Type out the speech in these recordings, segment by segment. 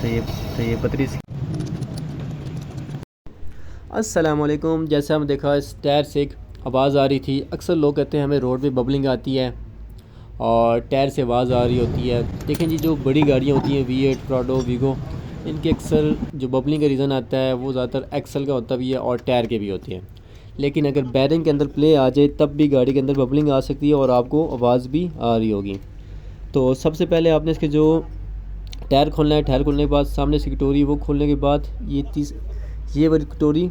तो ये पतली सी। अस्सलामुअलैकुम। जैसे हम देखा इस टायर से एक आवाज़ आ रही थी। अक्सर लोग कहते हैं हमें रोड पे बबलिंग आती है और टायर से आवाज़ आ रही होती है। देखें जी, जो बड़ी गाड़ियाँ होती हैं V8, प्राडो, वीगो, इनके अक्सर जो बबलिंग का रीज़न आता है वो ज़्यादातर एक्सल का होता भी है और टायर के भी होते हैं। लेकिन अगर बैरिंग के अंदर प्ले आ जाए तब भी गाड़ी के अंदर बबलिंग आ सकती है और आपको आवाज़ भी आ रही होगी। तो सबसे पहले आपने इसके जो टायर खोलना है, टायर खोलने के बाद सामने इसकी कटोरी वो खोलने के बाद ये वाली कटोरी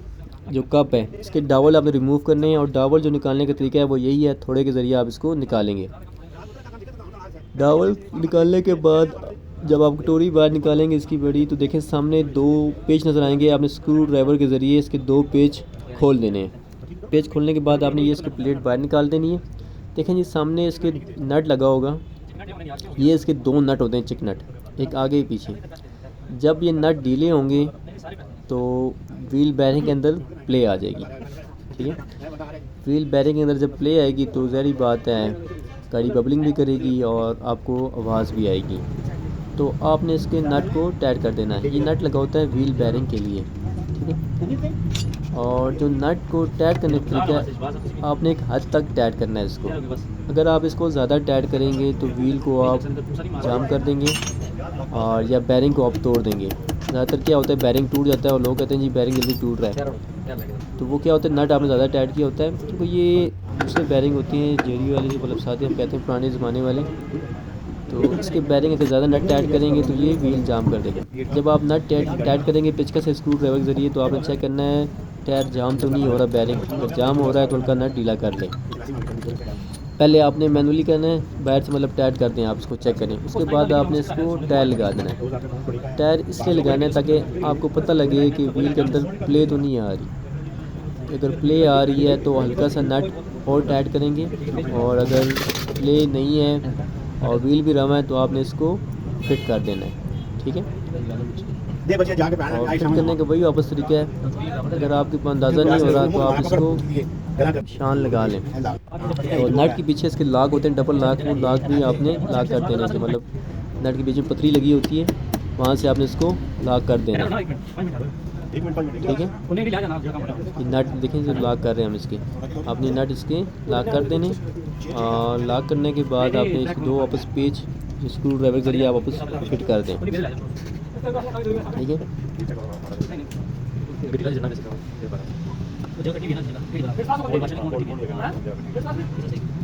जो कप है इसके डावल आपने रिमूव करने हैं। और डावल जो निकालने का तरीका है वो यही है, थोड़े के ज़रिए आप इसको निकालेंगे। डावल निकालने के बाद जब आप कटोरी बाहर निकालेंगे इसकी बड़ी, तो देखें सामने 2 पेच नज़र आएंगे। आपने स्क्रू ड्राइवर के ज़रिए इसके 2 पेच खोल देने हैं। पेच खोलने के बाद आपने ये इसकी प्लेट बाहर निकाल देनी है। देखें जी, सामने इसके नट लगा होगा। ये इसके 2 नट होते हैं, चिक नट, एक आगे एक पीछे। जब ये नट ढीले होंगे तो व्हील बैरिंग के अंदर प्ले आ जाएगी। ठीक है, व्हील बैरिंग के अंदर जब प्ले आएगी तो ज़ाहिर बात है गाड़ी बबलिंग भी करेगी और आपको आवाज़ भी आएगी। तो आपने इसके नट को टाइट कर देना है। ये नट लगा होता है व्हील बैरिंग के लिए। ठीक है, और जो नट को टाइट करने का तरीका है, आपने एक हद तक टाइट करना है इसको। अगर आप इसको ज़्यादा टाइट करेंगे तो व्हील को आप जाम कर देंगे और या बैरिंग को आप तोड़ देंगे। ज़्यादातर क्या होता है, बैरिंग टूट जाता है और लोग कहते हैं जी बैरिंग जल्दी टूट रहा है। तो वो क्या होता है, नट आपने ज़्यादा टाइट किया होता है। क्योंकि ये दूसरे बैरिंग होती हैं, जेरी वाले जो मतलब साथ हम कहते हैं पुराने ज़माने वाले। तो इसके बैरिंग अगर ज़्यादा नट टाइट करेंगे तो ये व्हील जाम कर देगा। जब आप नट टाइट करेंगे पेचकस से स्क्रू ड्राइवर के ज़रिए, तो आपने चेक करना है टायर जाम तो नहीं हो रहा। बैरिंग अगर जाम हो रहा है तो उनका नट ढीला कर लें। पहले आपने मैनुअली करना है, बाहर से मतलब टाइट कर दें, आप इसको चेक करें। उसके बाद आपने इसको टायर लगा देना है। टायर इसलिए लगाना है ताकि आपको पता लगे कि व्हील के अंदर प्ले तो नहीं आ रही। अगर प्ले आ रही है तो हल्का सा नट और टाइट करेंगे, और अगर प्ले नहीं है और व्हील भी रमा है तो आपने इसको फिट कर देना है। ठीक है, और फिट करने का वही वापस तरीका है। अगर आपके पास अंदाज़ा नहीं हो रहा तो आप इसको शान लगा लें। तो नट के पीछे इसके लाक होते हैं, डबल लाक, वो लाक भी आपने लाक कर देना है। मतलब नट के पीछे पतली लगी होती है, वहाँ से आपने इसको लाक कर देना है। ठीक है, ये नट देखें जो लाक कर रहे हैं हम इसके, आपने नट इसके लाक कर देने। और लाक करने के बाद आपने इसके 2 वापस पेच स्क्रू ड्राइवर के जरिए आप वापस फिट कर दें। ठीक है,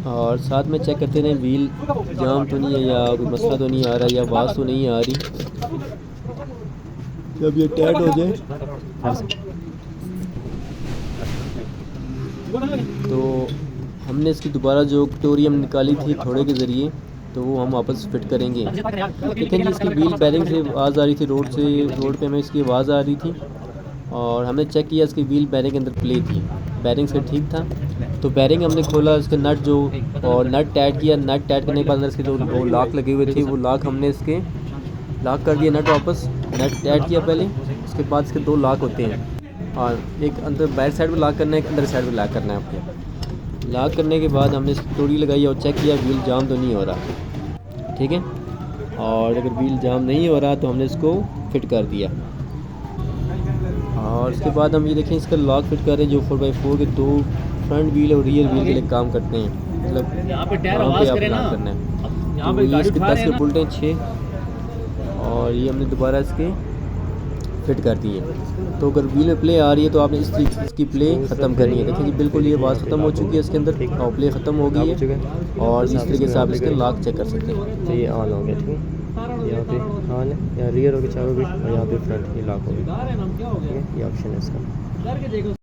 और साथ में चेक करते रहें व्हील जाम तो नहीं है या कोई मसला तो नहीं आ रहा या आवाज़ तो नहीं आ रही। जब ये टाइट हो जाए तो हमने इसकी दोबारा जो कटोरी हम निकाली थी थोड़े के ज़रिए, तो वो हम वापस फिट करेंगे। लेकिन जी इसकी व्हील बैरिंग से आवाज़ आ रही थी, रोड पे हमें इसकी आवाज़ आ रही थी और हमने चेक किया इसकी व्हील बैरिंग के अंदर प्ले थी, बैरिंग से ठीक था। तो बैरिंग हमने खोला, इसके नट जो और नट टाइट किया। नट टाइट करने के बाद अंदर इसके जो वो लाक लगे हुए थे वो लाक हमने इसके लाक कर दिया। नट वापस नट टाइट किया पहले, उसके बाद इसके 2 लाक होते हैं और एक अंदर बैक साइड में लाक करना है, एक अंदर साइड में लाक करना है आपको। लाक करने के बाद हमने इसकी कटोरी लगाई और चेक किया व्हील जाम तो नहीं हो रहा। ठीक है, और अगर व्हील जाम नहीं हो रहा तो हमने इसको फिट कर दिया। और उसके बाद हम ये देखें इसका लॉक फिट कर रहे हैं जो 4x4 के 2 फ्रंट व्हील और रियर व्हील के लिए काम करते हैं। मतलब यहाँ पे आप लॉक करना है। तो ये इसके 10 के बुलट हैं 6, और ये हमने दोबारा इसके फिट कर दिए। तो अगर व्हील में प्ले आ रही है तो आपने इसकी प्ले ख़त्म करनी है। देखिए जी बिल्कुल ये आवाज़ ख़त्म हो चुकी है इसके अंदर और प्ले ख़त्म हो गई है। और इस तरीके से आप इसके लॉक चेक कर सकते हैं। तो ये ऑन हो गया। ठीक है, यहाँ पे ऑन है, यहाँ रियर हो गया चारों भी, और यहाँ पे फ्रंट ये लॉक हो गया। ठीक है, ये ऑप्शन है इसका।